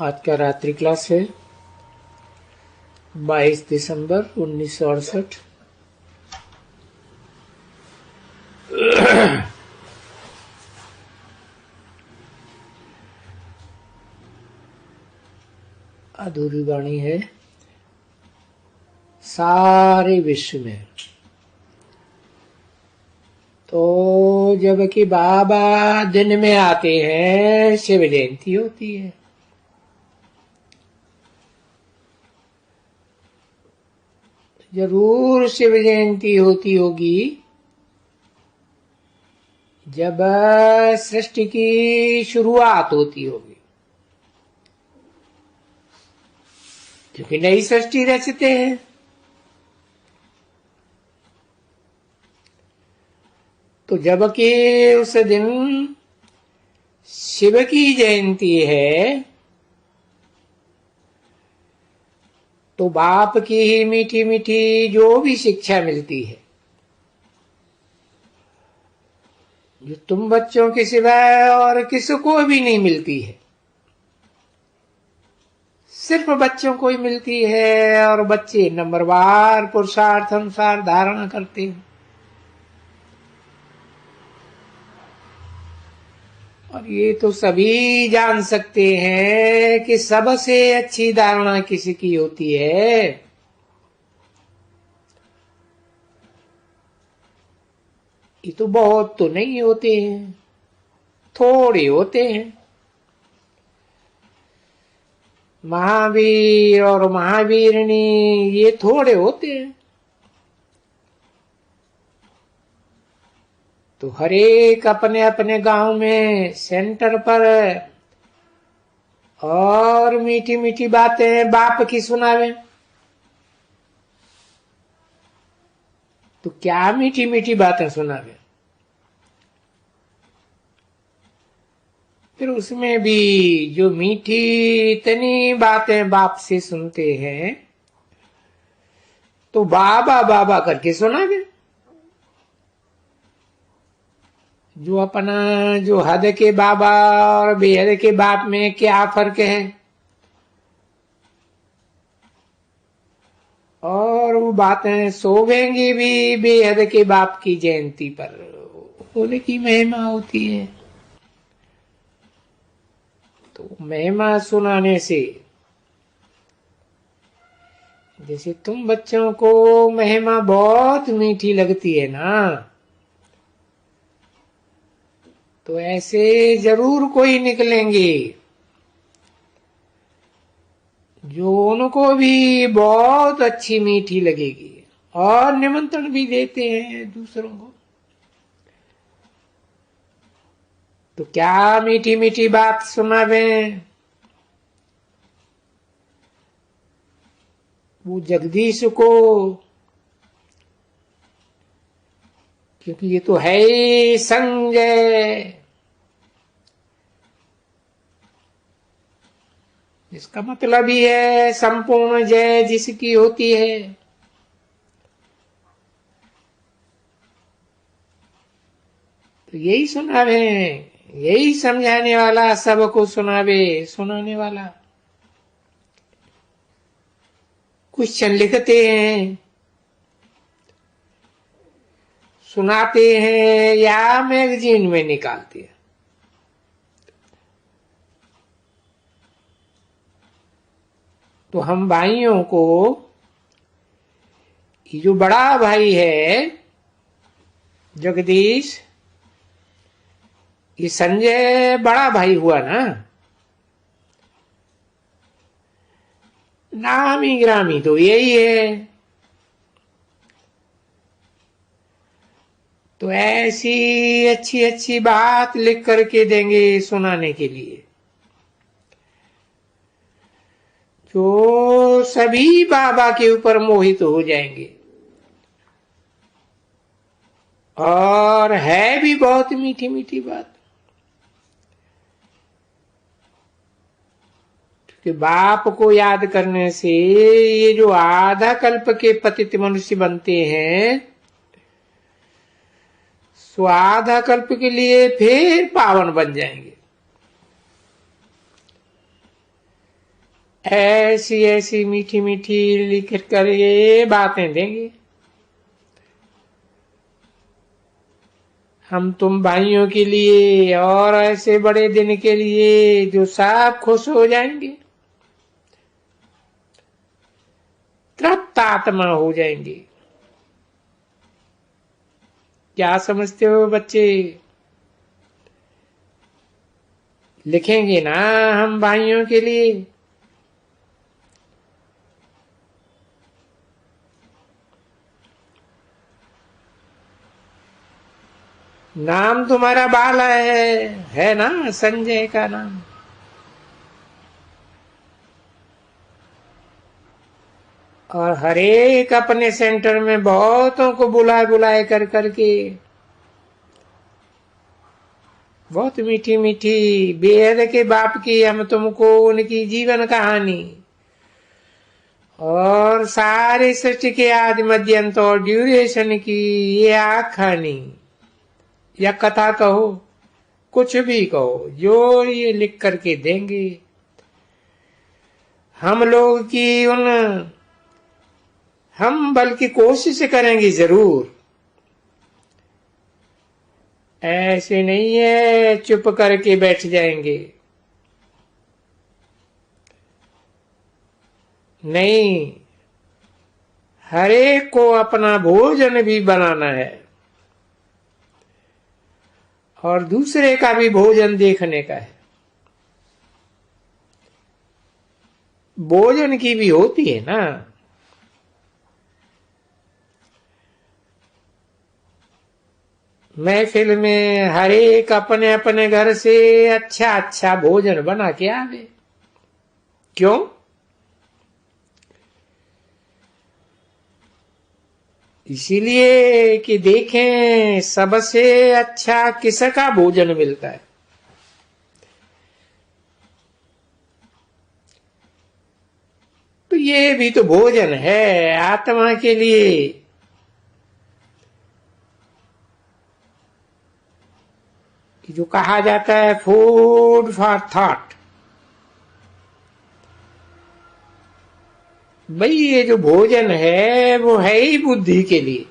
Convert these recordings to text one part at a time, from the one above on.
आज का रात्रि क्लास है 22 दिसंबर 1968। अधूरी वाणी है। सारे विश्व में तो जबकि बाबा दिन में आते हैं, शिव जयंती होती है। जरूर शिव जयंती होती होगी जब सृष्टि की शुरुआत होती होगी, क्योंकि नई सृष्टि रचते हैं। तो जबकि उस दिन शिव की जयंती है, तो बाप की ही मीठी मीठी जो भी शिक्षा मिलती है, जो तुम बच्चों के सिवाय और किसको भी नहीं मिलती है, सिर्फ बच्चों को ही मिलती है। और बच्चे नंबरवार पुरुषार्थ अनुसार धारणा करते हैं। और ये तो सभी जान सकते हैं कि सबसे अच्छी धारणा किसकी होती है। ये तो बहुत तो नहीं होते हैं, थोड़े होते हैं। महावीर और महावीरनी ये थोड़े होते हैं। तो हर एक अपने अपने गांव में सेंटर पर और मीठी मीठी बातें बाप की सुनावे। तो क्या मीठी मीठी बातें सुनावे, फिर उसमें भी जो मीठी इतनी बातें बाप से सुनते हैं, तो बाबा बाबा करके सुनावे। जो अपना जो हद के बाबा और बेहद के बाप में क्या फर्क है। और वो बातें शोभेंगी भी बेहद के बाप की जयंती पर, उनकी महिमा होती है। तो महिमा सुनाने से, जैसे तुम बच्चों को महिमा बहुत मीठी लगती है ना, तो ऐसे जरूर कोई निकलेंगे जो उनको भी बहुत अच्छी मीठी लगेगी और निमंत्रण भी देते हैं दूसरों को। तो क्या मीठी मीठी बात सुनावे। वो जगदीश को, क्योंकि ये तो है ही संजय, इसका मतलब ही है संपूर्ण जय जिसकी होती है। तो यही सुनावे, यही समझाने वाला, सबको सुनावे, सुनाने वाला। क्वेश्चन लिखते हैं, सुनाते हैं या मैगजीन में निकालते हैं। तो हम भाइयों को, ये जो बड़ा भाई है जगदीश, ये संजय बड़ा भाई हुआ ना, नामी ग्रामी तो यही है। तो ऐसी अच्छी अच्छी बात लिख करके देंगे सुनाने के लिए, जो सभी बाबा के ऊपर मोहित हो जाएंगे। और है भी बहुत मीठी मीठी बात, कि बाप को याद करने से ये जो आधा कल्प के पतित मनुष्य बनते हैं, सो आधा कल्प के लिए फिर पावन बन जाएंगे। ऐसी ऐसी मीठी मीठी लिख कर ये बातें देंगे। हम तुम भाइयों के लिए और ऐसे बड़े दिन के लिए जो सब खुश हो जाएंगे, तृप्त आत्मा हो जाएंगे। क्या समझते हो बच्चे? लिखेंगे ना हम भाइयों के लिए? नाम तुम्हारा बाला है ना, संजय का नाम। और हर एक अपने सेंटर में बहुतों को बुलाए बुलाए कर करके बहुत मीठी मीठी बेहद के बाप की हम तुमको उनकी जीवन कहानी और सारे सृष्टि के आदि मध्य अंत और ड्यूरेशन की ये आखानी या कथा कहो, कुछ भी कहो, जो ये लिख करके देंगे हम लोग की हम बल्कि कोशिश करेंगे जरूर। ऐसे नहीं है चुप करके बैठ जाएंगे, नहीं, हर एक को अपना भोजन भी बनाना है और दूसरे का भी भोजन देखने का है। भोजन की भी होती है ना। महफिल में हर एक अपने अपने घर से अच्छा अच्छा भोजन बना के आवे। क्यों? इसीलिए कि देखें सबसे अच्छा किसका भोजन मिलता है। तो ये भी तो भोजन है आत्मा के लिए। कि जो कहा जाता है फूड फॉर थॉट, भाई ये जो भोजन है वो है ही बुद्धि के लिए।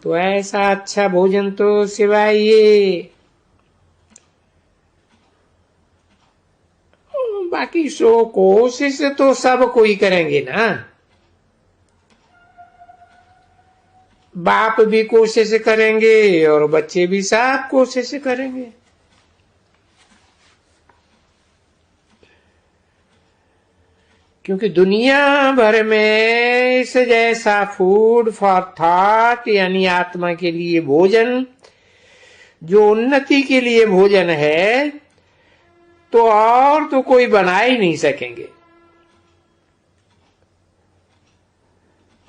तो ऐसा अच्छा भोजन तो सिवाय ये बाकी सो कोशिश तो सब कोई करेंगे ना। बाप भी कोशिश करेंगे और बच्चे भी सब कोशिश करेंगे। क्योंकि दुनिया भर में इस जैसा फूड फॉर थॉट यानी आत्मा के लिए भोजन, जो उन्नति के लिए भोजन है, तो और तो कोई बना ही नहीं सकेंगे।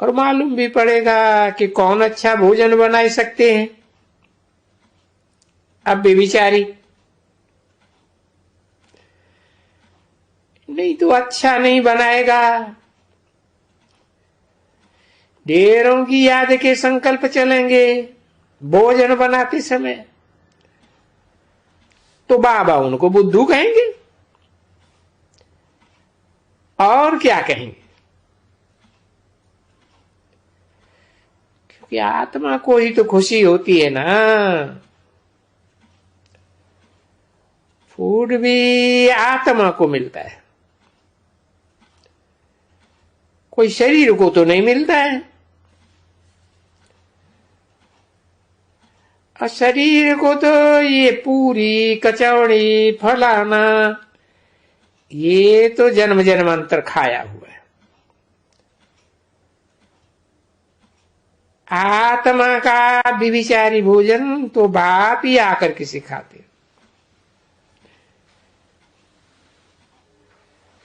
और मालूम भी पड़ेगा कि कौन अच्छा भोजन बना सकते हैं। अब बेविचारी नहीं तो अच्छा नहीं बनाएगा। ढेरों की याद के संकल्प चलेंगे भोजन बनाते समय, तो बाबा उनको बुद्धू कहेंगे और क्या कहेंगे। क्योंकि आत्मा को ही तो खुशी होती है ना। फूड भी आत्मा को मिलता है, कोई शरीर को तो नहीं मिलता है। और शरीर को तो ये पूरी कचौड़ी फलाना ये तो जन्म जन्मांतर खाया हुआ है। आत्मा का विविचारी भोजन तो बाप ही आकर के सिखाते।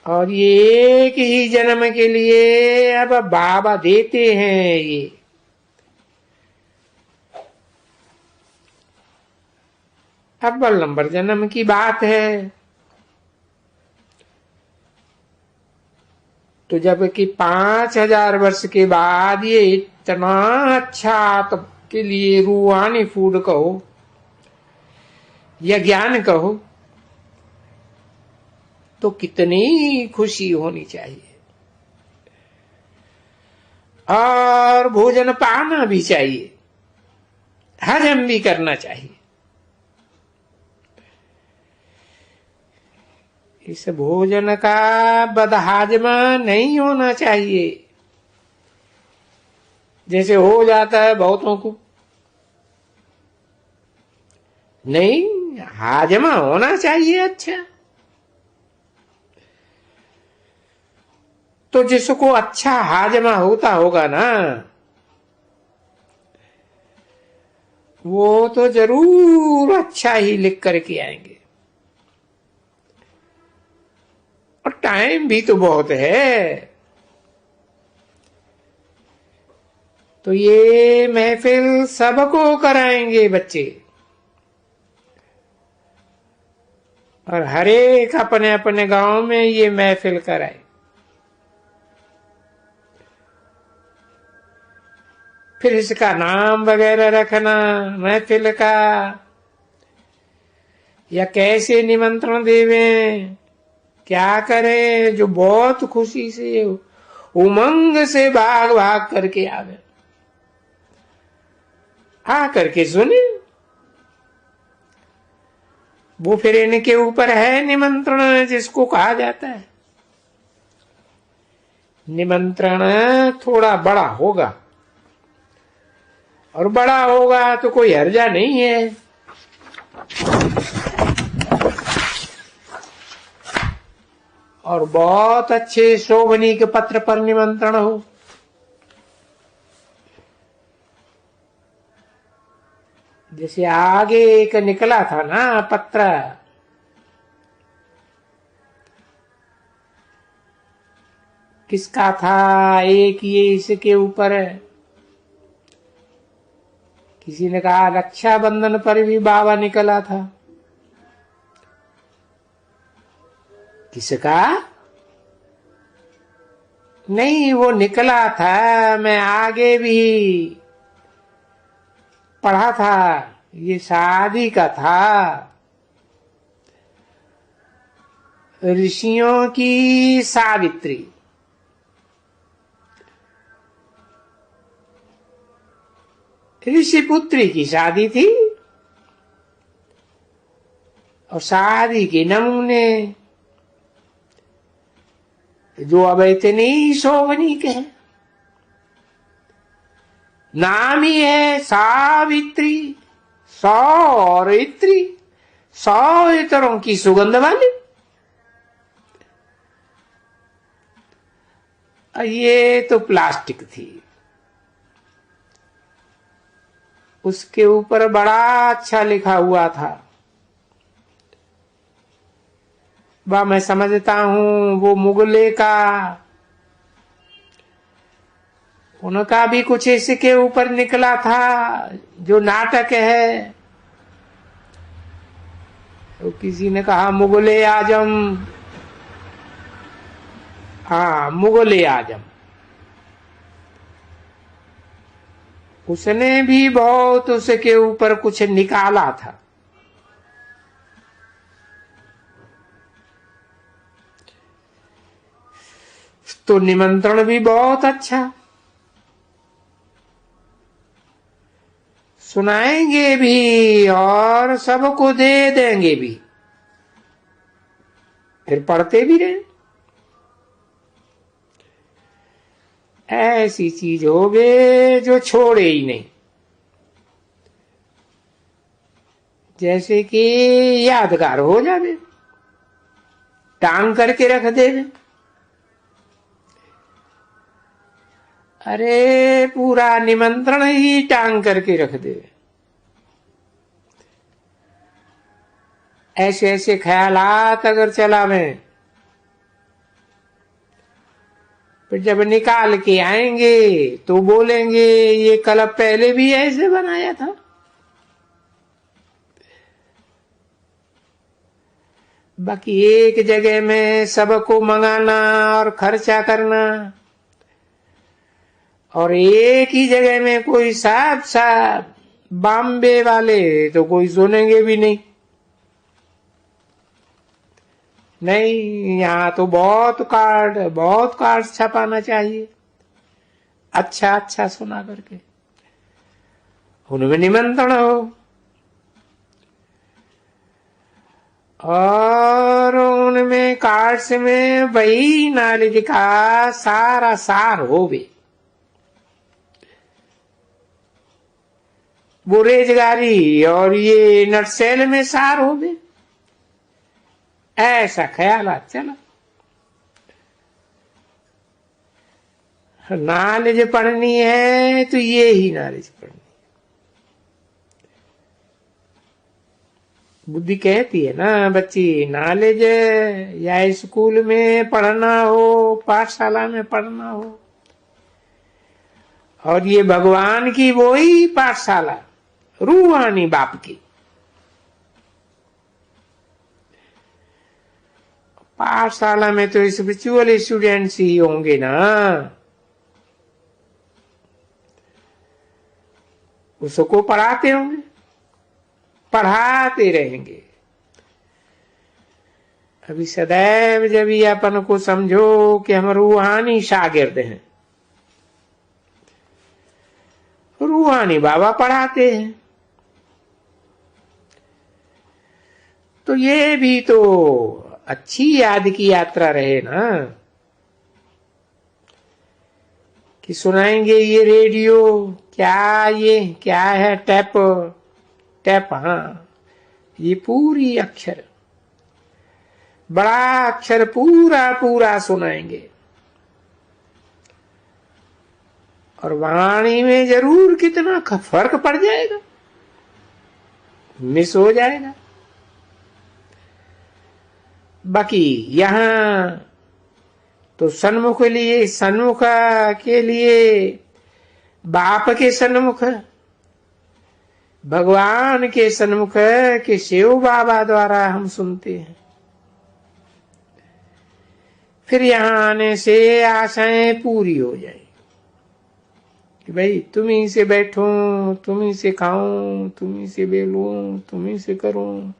और ये एक ही जन्म के लिए अब बाबा देते हैं। ये अव्वल नंबर जन्म की बात है। तो जब कि 5000 वर्ष के बाद ये इतना अच्छा तब के लिए रूहानी फूड कहो या ज्ञान कहो, तो कितनी खुशी होनी चाहिए। और भोजन पाना भी चाहिए, हजम भी करना चाहिए। इस भोजन का बदहाजमा नहीं होना चाहिए, जैसे हो जाता है बहुतों को। नहीं, हाजमा होना चाहिए अच्छा। तो जिसको अच्छा हाजमा होता होगा ना, वो तो जरूर अच्छा ही लिख करके आएंगे। और टाइम भी तो बहुत है। तो ये महफिल सबको कराएंगे बच्चे, और हर एक अपने अपने गांव में ये महफिल कराए। फिर इसका नाम वगैरह रखना महफिल का, या कैसे निमंत्रण देवें, क्या करें, जो बहुत खुशी से उमंग से भाग भाग करके आवे, आ करके सुने। वो फिर इनके ऊपर है निमंत्रण, जिसको कहा जाता है। निमंत्रण थोड़ा बड़ा होगा, और बड़ा होगा तो कोई हर्जा नहीं है। और बहुत अच्छे शोभनीक पत्र पर निमंत्रण हो। जैसे आगे एक निकला था ना पत्र, किसका था, एक ये इसके ऊपर किसी ने कहा रक्षाबंधन पर भी बाबा निकला था। किसका नहीं, वो निकला था, मैं आगे भी पढ़ा था, ये शादी का था। ऋषियों की सावित्री, ऋषि पुत्री की शादी थी, और शादी के नमूने जो अब इतनी शोभनीक है, नाम ही है सावित्री, 100 और इत्री, 100 इतरों की सुगंध वाली। ये तो प्लास्टिक थी, उसके ऊपर बड़ा अच्छा लिखा हुआ था। वह मैं समझता हूं वो मुगले का, उनका भी कुछ इसके ऊपर निकला था, जो नाटक है। तो किसी ने कहा मुगले आजम, हाँ मुगले आजम, उसने भी बहुत उसके ऊपर कुछ निकाला था। तो निमंत्रण भी बहुत अच्छा, सुनाएंगे भी और सबको दे देंगे भी, फिर पढ़ते भी रहे। ऐसी चीज होगे जो छोड़े ही नहीं, जैसे कि यादगार हो जावे, टांग करके रख देवे। अरे पूरा निमंत्रण ही टांग करके रख देवे। ऐसे ऐसे ख्यालात अगर चलावे, फिर जब निकाल के आएंगे तो बोलेंगे ये कल पहले भी ऐसे बनाया था। बाकी एक जगह में सबको मंगाना और खर्चा करना, और एक ही जगह में कोई साहब साहब बॉम्बे वाले तो कोई सुनेंगे भी नहीं। नहीं, यहाँ तो बहुत कार्ड छपाना चाहिए, अच्छा अच्छा सुना करके, उनमें निमंत्रण हो और उनमें कार्ड्स में वही नॉलेज का सारा सार होवे। वो रेजगारी और ये नटसेल में सार होवे, ऐसा ख्याल चलो। नॉलेज पढ़नी है तो ये ही नॉलेज पढ़नी। बुद्धि कहती है ना बच्ची, नॉलेज या स्कूल में पढ़ना हो, पाठशाला में पढ़ना हो, और ये भगवान की वही पाठशाला रूहानी बाप की। पाठशाला में तो स्पिरिचुअल स्टूडेंट्स ही होंगे ना, उसको पढ़ाते होंगे, पढ़ाते रहेंगे। अभी सदैव जब ये अपन को समझो कि हम रूहानी शागिर्द हैं, रूहानी बाबा पढ़ाते हैं, तो ये भी तो अच्छी याद की यात्रा रहे ना, कि सुनाएंगे ये रेडियो, ये क्या है, टैप, हाँ, ये पूरी अक्षर, बड़ा अक्षर पूरा सुनाएंगे, और वाणी में जरूर कितना फर्क पड़ जाएगा, मिस हो जाएगा। बाकी यहां तो सन्मुख के लिए बाप के सन्मुख, भगवान के सन्मुख के शिव बाबा द्वारा हम सुनते हैं। फिर यहां आने से आशाएं पूरी हो जाए कि भाई तुम ही से बैठूं, तुम ही से खाऊं, तुम ही से बेलूं, तुम ही से करूं,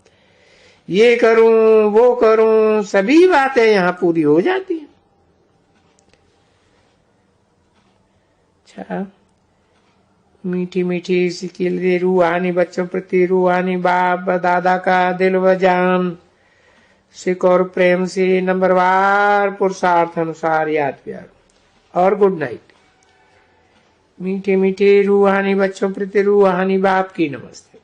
ये करूं, वो करूं, सभी बातें यहां पूरी हो जाती हैं। अच्छा, मीठी मीठी इसके लिए रूहानी बच्चों प्रति रूहानी बाप दादा का दिल व जान सिख और प्रेम से नंबरवार पुरुषार्थ अनुसार याद प्यार और गुड नाइट। मीठे मीठे रूहानी बच्चों प्रति रूहानी बाप की नमस्ते।